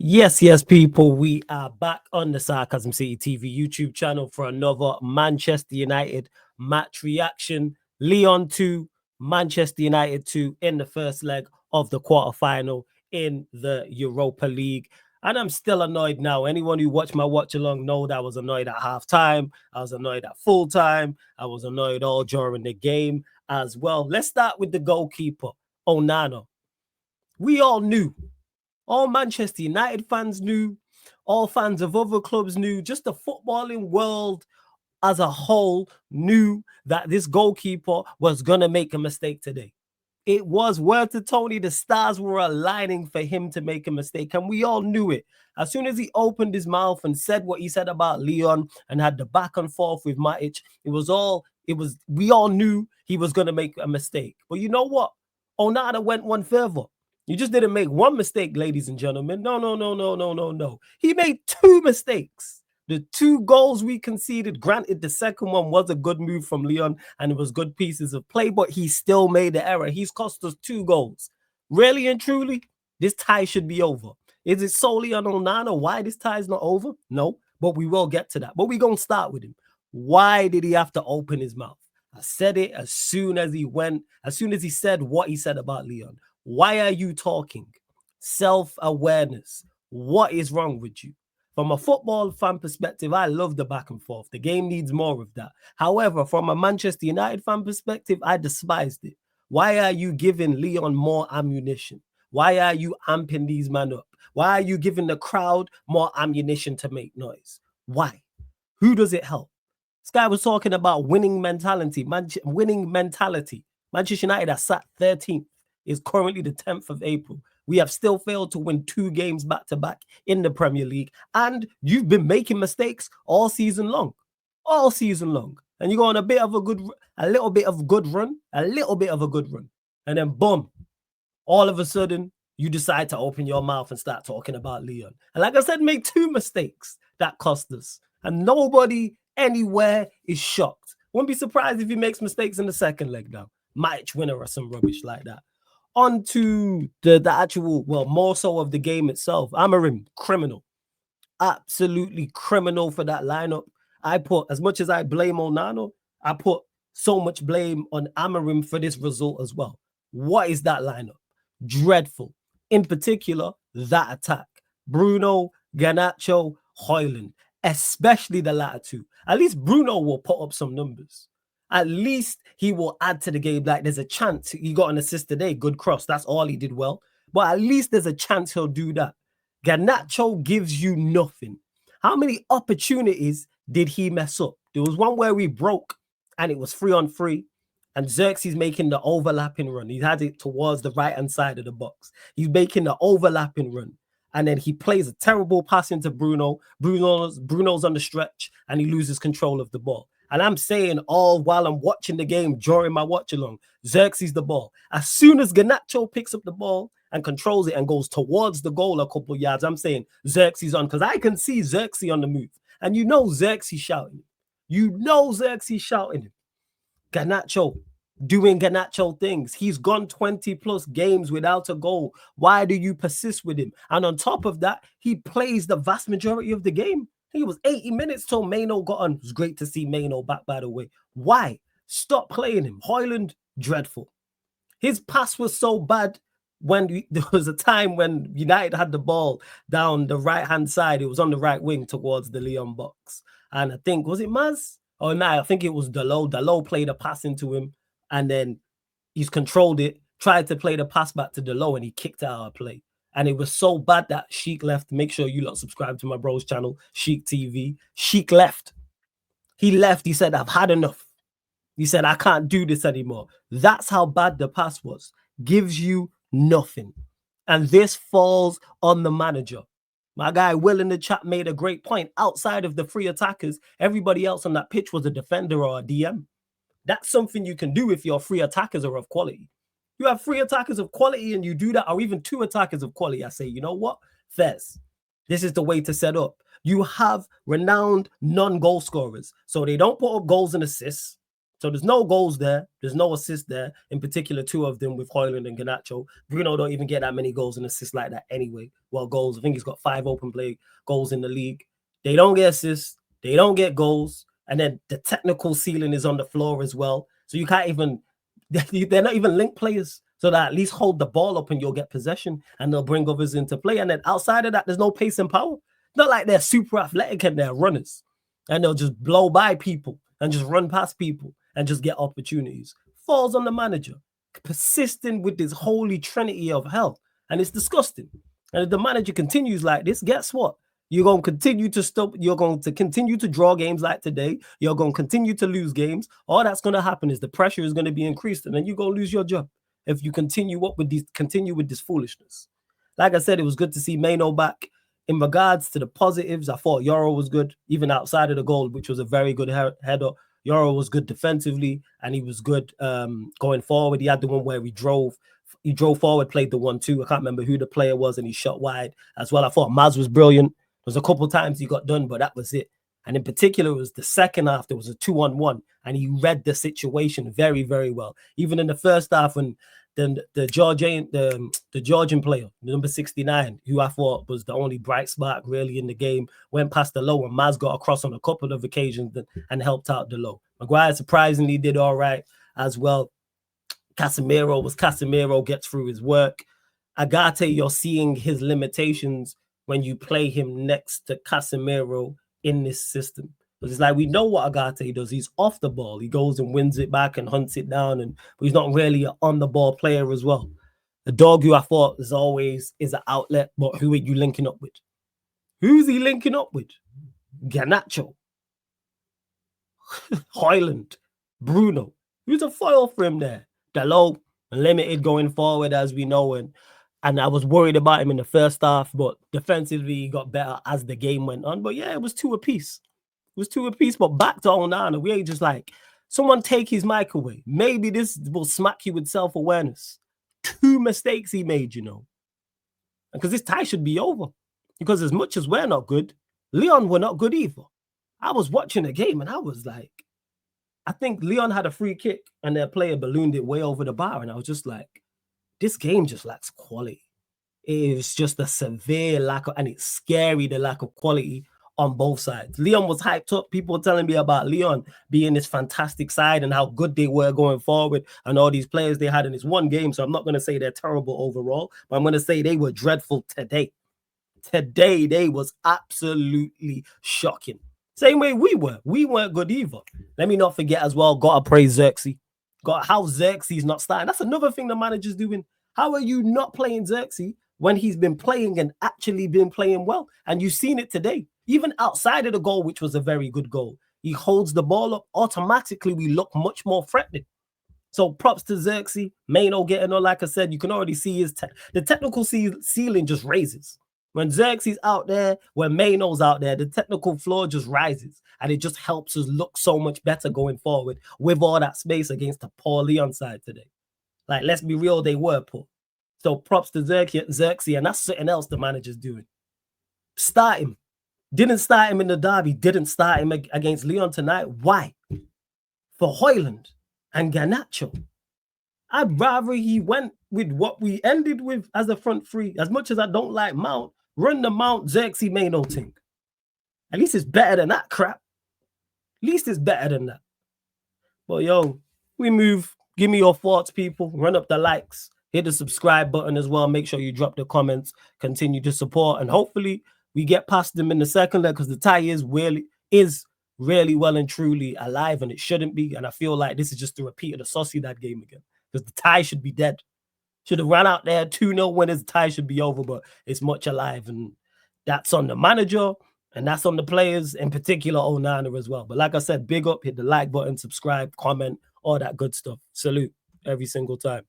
Yes, people, we are back on the Sarcasm City TV YouTube channel for another Manchester United match reaction. Lyon 2, Manchester United 2 in the first leg of the quarterfinal in the Europa League. And I'm still annoyed now. Anyone who watched my watch along know that I was annoyed at half time. I was annoyed at full time. I was annoyed all during the game as well. Let's start with the goalkeeper, Onana. We all knew. All Manchester United fans knew, all fans of other clubs knew, just the footballing world as a whole knew that this goalkeeper was going to make a mistake today. It was word to Tony, the stars were aligning for him to make a mistake, and we all knew it. As soon as he opened his mouth and said what he said about Lyon and had the back and forth with Matic, we all knew he was going to make a mistake. But you know what? Onana went one further. You just didn't make one mistake, ladies and gentlemen. No. He made two mistakes. The two goals we conceded, granted, the second one was a good move from Lyon and it was good pieces of play, but he still made the error. He's cost us two goals. Really and truly, this tie should be over. Is it solely on Onana why this tie is not over? No, but we will get to that. But we're going to start with him. Why did he have to open his mouth? I said it as soon as he said what he said about Lyon. Why are you talking? Self-awareness. What is wrong with you? From a football fan perspective, I love the back and forth. The game needs more of that. However, from a Manchester United fan perspective, I despised it. Why are you giving Lyon more ammunition? Why are you amping these men up? Why are you giving the crowd more ammunition to make noise? Why? Who does it help? This guy was talking about winning mentality. Manchester United are sat 13th, is currently the 10th of April. We have still failed to win two games back-to-back in the Premier League. And you've been making mistakes all season long. All season long. And you go on a little bit of a good run. And then boom, all of a sudden, you decide to open your mouth and start talking about Lyon. And like I said, made two mistakes that cost us. And nobody anywhere is shocked. Won't be surprised if he makes mistakes in the second leg now. Match winner or some rubbish like that. On to the actual, well, more so of the game itself. Amorim, criminal. Absolutely criminal for that lineup. I put, as much as I blame Onana, I put so much blame on Amorim for this result as well. What is that lineup? Dreadful. In particular, that attack. Bruno, Garnacho, Højlund, especially the latter two. At least Bruno will put up some numbers. At least he will add to the game. Like there's a chance he got an assist today. Good cross. That's all he did well. But at least there's a chance he'll do that. Garnacho gives you nothing. How many opportunities did he mess up? There was one where we broke and it was 3-on-3. And Xerxes making the overlapping run. He had it towards the right-hand side of the box. He's making the overlapping run. And then he plays a terrible pass into Bruno. Bruno's on the stretch and he loses control of the ball. And I'm saying all while I'm watching the game during my watch along, Xerxes the ball. As soon as Garnacho picks up the ball and controls it and goes towards the goal a couple yards, I'm saying Xerxes on, because I can see Xerxes on the move. And you know Xerxes shouting. Garnacho doing Garnacho things. He's gone 20 plus games without a goal. Why do you persist with him? And on top of that, he plays the vast majority of the game. He was 80 minutes till Maino got on. It was great to see Maino back, by the way. Why? Stop playing him. Højlund, dreadful. His pass was so bad when there was a time when United had the ball down the right-hand side. It was on the right wing towards the Lyon box. And I think, was it Maz? Oh, no, I think it was Dalot. Dalot played a pass into him, and then he's controlled it, tried to play the pass back to Dalot, and he kicked out of play. And it was so bad that Sheik left. Make sure you lot subscribe to my bro's channel, Sheik TV. Sheik left. He left. He said, I've had enough. He said, I can't do this anymore. That's how bad the pass was. Gives you nothing. And this falls on the manager. My guy Will in the chat made a great point. Outside of the three attackers, everybody else on that pitch was a defender or a DM. That's something you can do if your three attackers are of quality. You have three attackers of quality and you do that, or even two attackers of quality. I say, you know what? Fez, this is the way to set up. You have renowned non-goal scorers. So they don't put up goals and assists. So there's no goals there. There's no assists there. In particular, 2 of them with Højlund and Garnacho. Bruno don't even get that many goals and assists like that anyway. Well, goals. I think he's got 5 open play goals in the league. They don't get assists. They don't get goals. And then the technical ceiling is on the floor as well. So you can't even, they're not even linked players. So that at least hold the ball up and you'll get possession and they'll bring others into play. And then outside of that, there's no pace and power. Not like they're super athletic and they're runners. And they'll just blow by people and just run past people and just get opportunities. Falls on the manager, persisting with this holy trinity of hell. And it's disgusting. And if the manager continues like this, guess what? You're going to continue to stop. You're going to continue to draw games like today. You're going to continue to lose games. All that's going to happen is the pressure is going to be increased, and then you're going to lose your job if you continue with this foolishness. Like I said, it was good to see Maino back. In regards to the positives, I thought Yoro was good, even outside of the goal, which was a very good header. Yoro was good defensively, and he was good going forward. He had the one where he drove forward, played the 1-2. I can't remember who the player was, and he shot wide as well. I thought Maz was brilliant. There was a couple of times he got done, but that was it. And in particular, it was the second half. There was a 2-on-1, and he read the situation very, very well. Even in the first half, when the Georgian player, number 69, who I thought was the only bright spark really in the game, went past the low, and Maz got across on a couple of occasions and helped out the low. Maguire surprisingly did all right as well. Casemiro gets through his work. Agate, you're seeing his limitations when you play him next to Casemiro in this system. Because it's like we know what Agate does. He's off the ball. He goes and wins it back and hunts it down, but he's not really an on-the-ball player as well. The dog who I thought is always is an outlet, but who are you linking up with? Who's he linking up with? Garnacho, Højlund, Bruno. Who's a foil for him there? Dalot, limited going forward, as we know, and I was worried about him in the first half, but defensively he got better as the game went on. But yeah, it was 2 apiece. It was 2 apiece, but back to Onana, we ain't just like, someone take his mic away. Maybe this will smack you with self-awareness. 2 mistakes he made, because this tie should be over. Because as much as we're not good, Lyon were not good either. I was watching the game and I was like, I think Lyon had a free kick and their player ballooned it way over the bar. And I was just like, this game just lacks quality. It's just a severe lack of, and it's scary, the lack of quality on both sides. Lyon was hyped up. People were telling me about Lyon being this fantastic side and how good they were going forward and all these players they had in this one game. So I'm not going to say they're terrible overall, but I'm going to say they were dreadful today. Today, they was absolutely shocking. Same way we were. We weren't good either. Let me not forget as well, got to praise Xerxes. How Xerxes not starting. That's another thing the manager's doing. How are you not playing Xerxes when he's been playing and actually been playing well? And you've seen it today. Even outside of the goal, which was a very good goal, he holds the ball up. Automatically, we look much more threatening. So props to Xerxes. Maino getting on, like I said, you can already see the technical ceiling just raises. When Xerxes out there, when Maino's out there, the technical floor just rises. And it just helps us look so much better going forward with all that space against the poor Lyon side today. Like, let's be real, they were poor. So props to Xerxes, and that's something else the manager's doing. Start him. Didn't start him in the derby. Didn't start him against Lyon tonight. Why? For Højlund and Garnacho. I'd rather he went with what we ended with as a front three. As much as I don't like Mount, run the Mount Xerxes Maino thing. At least it's better than that crap. At least it's better than that. But yo, we move. Give me your thoughts, people. Run up the likes. Hit the subscribe button as well. Make sure you drop the comments. Continue to support. And hopefully we get past them in the second leg, because the tie is really well and truly alive, and it shouldn't be. And I feel like this is just a repeat of the Sociedad game again, because the tie should be dead. Should have run out there 2-0 winners. The tie should be over, but it's much alive. And that's on the manager, and that's on the players, in particular Onana as well. But like I said, big up, hit the like button, subscribe, comment, all that good stuff. Salute every single time.